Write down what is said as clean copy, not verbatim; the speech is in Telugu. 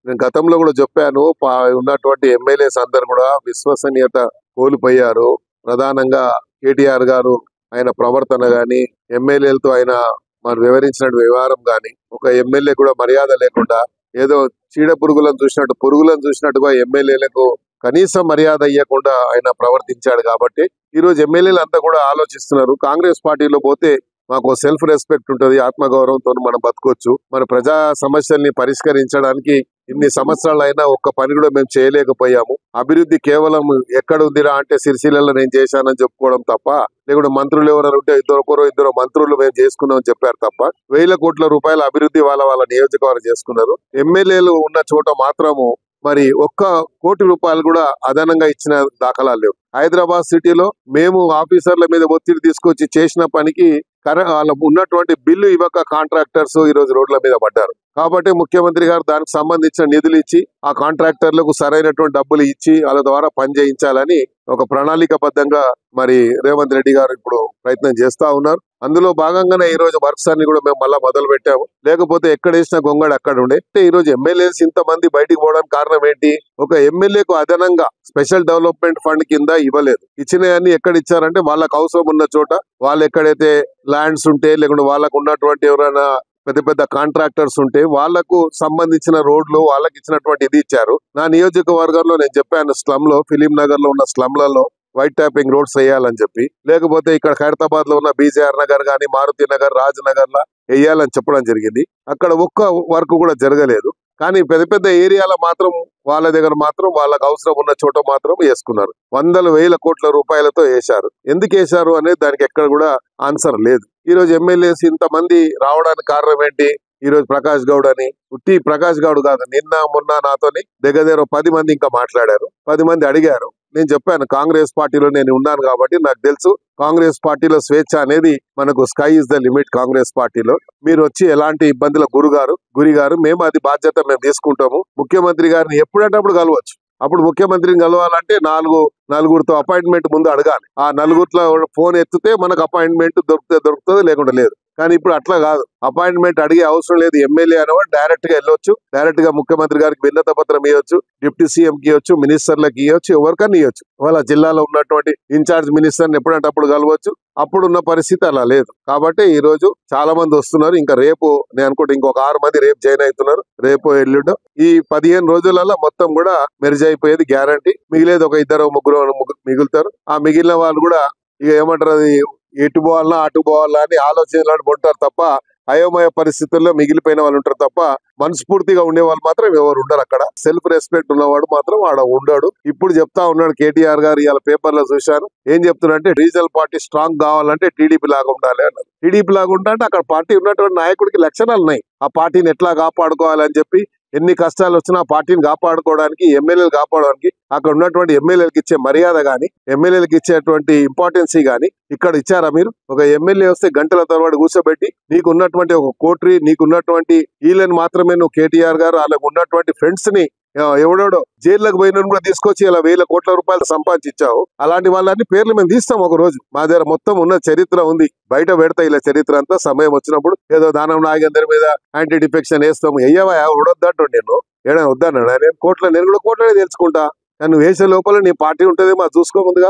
నేను గతంలో కూడా చెప్పాను, ఉన్నటువంటి ఎమ్మెల్యేస్ అందరు కూడా విశ్వసనీయత కోల్పోయారు. ప్రధానంగా కేటీఆర్ గారు ఆయన ప్రవర్తన గాని, ఎమ్మెల్యేలతో ఆయన మరి వివరించిన వ్యవహారం గాని, ఒక ఎమ్మెల్యే కూడా మర్యాద లేకుండా ఏదో చీడ పురుగులను చూసినట్టుగా ఎమ్మెల్యేలకు కనీసం మర్యాద ఇవ్వకుండా ఆయన ప్రవర్తించాడు. కాబట్టి ఈ రోజు ఎమ్మెల్యేలు అంతా కూడా ఆలోచిస్తున్నారు, కాంగ్రెస్ పార్టీలో పోతే మాకు సెల్ఫ్ రెస్పెక్ట్ ఉంటది, ఆత్మగౌరవంతో మనం బతకొచ్చు, మన ప్రజా సమస్యల్ని పరిష్కరించడానికి ఇన్ని సంవత్సరాలు అయినా ఒక్క పని కూడా మేము చేయలేకపోయాము. అభివృద్ధి కేవలం ఎక్కడ ఉందిరా అంటే సిరిసిల్లలో నేను చేశానని చెప్పుకోవడం తప్ప, లేకుంటే మంత్రులు ఎవరైనా ఉంటే ఇద్దరు మంత్రులు మేము చేసుకున్నామని చెప్పారు తప్ప, 1000 కోట్ల రూపాయల అభివృద్ధి వాళ్ళ నియోజకవర్గం చేసుకున్నారు. ఎమ్మెల్యేలు ఉన్న చోట మాత్రము మరి 1 కోటి రూపాయలు కూడా అదనంగా ఇచ్చిన దాఖలాలు లేవు. హైదరాబాద్ సిటీలో మేము ఆఫీసర్ల మీద ఒత్తిడి తీసుకొచ్చి చేసిన పనికి వాళ్ళ ఉన్నటువంటి బిల్లు ఇవ్వక కాంట్రాక్టర్స్ ఈ రోజు రోడ్ల మీద పడ్డారు. కాబట్టి ముఖ్యమంత్రి గారు దానికి సంబంధించిన నిధులు ఇచ్చి ఆ కాంట్రాక్టర్లకు సరైనటువంటి డబ్బులు ఇచ్చి వాళ్ళ ద్వారా పని చేయించాలని ఒక ప్రణాళికబద్ధంగా మరి రేవంత్ రెడ్డి గారు ఇప్పుడు ప్రయత్నం చేస్తా ఉన్నారు. అందులో భాగంగానే ఈ రోజు వర్క్స్ అన్ని కూడా మేము మళ్ళా మొదలు పెట్టాము. లేకపోతే ఎక్కడ వేసిన గొంగడు అక్కడ ఉండే. ఈ రోజు ఎమ్మెల్యేస్ ఇంతమంది బయటికి పోవడానికి కారణం ఏంటి? ఒక ఎమ్మెల్యేకు అదనంగా స్పెషల్ డెవలప్మెంట్ ఫండ్ కింద ఇవ్వలేదు. ఇచ్చినవన్నీ ఎక్కడ ఇచ్చారంటే వాళ్ళకు అవసరం ఉన్న చోట, వాళ్ళు ఎక్కడైతే ల్యాండ్స్ ఉంటే, లేకుంటే వాళ్ళకు ఉన్నటువంటి ఎవరైనా పెద్ద పెద్ద కాంట్రాక్టర్స్ ఉంటే వాళ్లకు సంబంధించిన రోడ్లు వాళ్ళకి ఇచ్చినటువంటి ఇది ఇచ్చారు. నా నియోజకవర్గంలో నేను చెప్పాను, స్లమ్ లో, ఫిలిం నగర్ లో ఉన్న స్లమ్లలో వైట్ ట్యాపింగ్ రోడ్స్ వేయాలని చెప్పి, లేకపోతే ఇక్కడ ఖైరతాబాద్ లో ఉన్న బీజేఆర్ నగర్ గానీ, మారుతి నగర్, రాజ్ నగర్ లా వేయాలని చెప్పడం జరిగింది. అక్కడ ఒక్క వర్క్ కూడా జరగలేదు. కానీ పెద్ద పెద్ద ఏరియాలో మాత్రం వాళ్ళ దగ్గర మాత్రం వాళ్ళకు అవసరం ఉన్న చోట మాత్రం వేసుకున్నారు. 100,000 కోట్ల రూపాయలతో వేశారు. ఎందుకు వేశారు అనేది దానికి ఎక్కడ కూడా ఆన్సర్ లేదు. ఈ రోజు ఎమ్మెల్యేస్ ఇంతమంది రావడానికి కారణం ఏంటి? ఈ రోజు ప్రకాష్ గౌడ్ అని, ఉట్టి ప్రకాష్ గౌడ్ కాదు, నిన్న మొన్న నాతోని దగ్గర 10 మంది ఇంకా మాట్లాడారు. 10 మంది అడిగారు. నేను చెప్పాను, కాంగ్రెస్ పార్టీలో నేను ఉన్నాను కాబట్టి నాకు తెలుసు, కాంగ్రెస్ పార్టీలో స్వేచ్ఛ అనేది మనకు sky is the limit. Congress పార్టీలో మీరు వచ్చి ఎలాంటి ఇబ్బందుల గురి గారు మేము అది బాధ్యత మేము తీసుకుంటాము. ముఖ్యమంత్రి గారిని ఎప్పుడంటప్పుడు కలవచ్చు. అప్పుడు ముఖ్యమంత్రిని కలవాలంటే నలుగురితో అపాయింట్మెంట్ ముందు అడగాలి. ఆ నలుగురిలో ఫోన్ ఎత్తితే మనకు అపాయింట్మెంట్ దొరుకుతుంది, లేకుండా లేదు. కానీ ఇప్పుడు అట్లా కాదు, అపాయింట్మెంట్ అడిగే అవసరం లేదు. ఎమ్మెల్యే అనేవాడు డైరెక్ట్ గా వెళ్ళొచ్చు, డైరెక్ట్ గా ముఖ్యమంత్రి గారికి విన్నత పత్రం ఇవ్వచ్చు, డిప్యూటీ సీఎం కి ఇవ్వచ్చు, మినిస్టర్లకు ఇవ్వచ్చు, ఎవరికన్నా ఇవ్వచ్చు. వాళ్ళ జిల్లాలో ఉన్నటువంటి ఇన్ఛార్జ్ మినిస్టర్ ఎప్పుడంటే అప్పుడు కలవచ్చు. అప్పుడున్న పరిస్థితి అలా లేదు. కాబట్టి ఈ రోజు చాలా మంది వస్తున్నారు. ఇంకా రేపు నేను అనుకుంటే ఇంకొక 6 మంది రేపు జాయిన్ అవుతున్నారు. రేపు ఎల్లుండో ఈ 15 రోజులలో మొత్తం కూడా మెర్జ్ అయిపోయేది గ్యారంటీ. మిగిలేదు ఒక 2-3 మిగులుతారు. ఆ మిగిలిన వాళ్ళు కూడా ఇక ఏమంటారు, అది ఎటు పోవాలన్నా అటు పోవాలా అని ఆలోచనలు ఉంటారు తప్ప, అయోమయ పరిస్థితుల్లో మిగిలిపోయిన వాళ్ళు ఉంటారు తప్ప, మనస్ఫూర్తిగా ఉండే వాళ్ళు మాత్రం ఎవరు ఉండరు. అక్కడ సెల్ఫ్ రెస్పెక్ట్ ఉన్నవాడు మాత్రం ఆడ ఉండడు. ఇప్పుడు చెప్తా ఉన్నాడు కేటీఆర్ గారు, ఇవాళ పేపర్ లో చూశాను, ఏం చెప్తున్నారంటే రీజనల్ పార్టీ స్ట్రాంగ్ కావాలంటే టీడీపీ లాగా ఉండాలి అన్నారు. టీడీపీ లాగా ఉండాలంటే అక్కడ పార్టీ ఉన్నటువంటి నాయకుడికి లక్షణాలు ఉన్నాయి. ఆ పార్టీని ఎట్లా కాపాడుకోవాలని చెప్పి, ఎన్ని కష్టాలు వచ్చినా ఆ పార్టీని కాపాడుకోవడానికి, ఎమ్మెల్యేలు కాపాడడానికి అక్కడ ఉన్నటువంటి ఎమ్మెల్యేలకు ఇచ్చే మర్యాద గాని, ఎమ్మెల్యేలకు ఇచ్చేటువంటి ఇంపార్టెన్సీ గాని ఇక్కడ ఇచ్చారా మీరు? ఒక ఎమ్మెల్యే వస్తే గంటల తరబడి కూర్చోబెట్టి నీకు ఉన్నటువంటి ఒక కోట్రి, నీకు ఉన్నటువంటి వీళ్ళని మాత్రమే నువ్వు కేటీఆర్ గారు వాళ్ళకు ఉన్నటువంటి ఫ్రెండ్స్ ని ఎవడెవడో జైల్లోకి పోయిన కూడా తీసుకొచ్చి ఇలా 1000 కోట్ల రూపాయలు సంపాదించావు. అలాంటి వాళ్ళని పేర్లు మేము తీస్తాం. ఒక రోజు మా దగ్గర మొత్తం ఉన్న చరిత్ర ఉంది, బయట పెడతా ఇలా చరిత్ర అంతా. సమయం వచ్చినప్పుడు ఏదో దానం నాగేందర్ మీద యాంటీ డిఫెక్షన్ వేస్తాము, అయ్యవా ఎవడొద్దంటాడు. నేను ఏడా వద్దన్నాడు. నేను కూడా కోట్లనే తెలుసుకుంటా. కానీ నువ్వు వేసే లోపల నీ పార్టీ ఉంటుందేమో చూసుకో ముందుగా.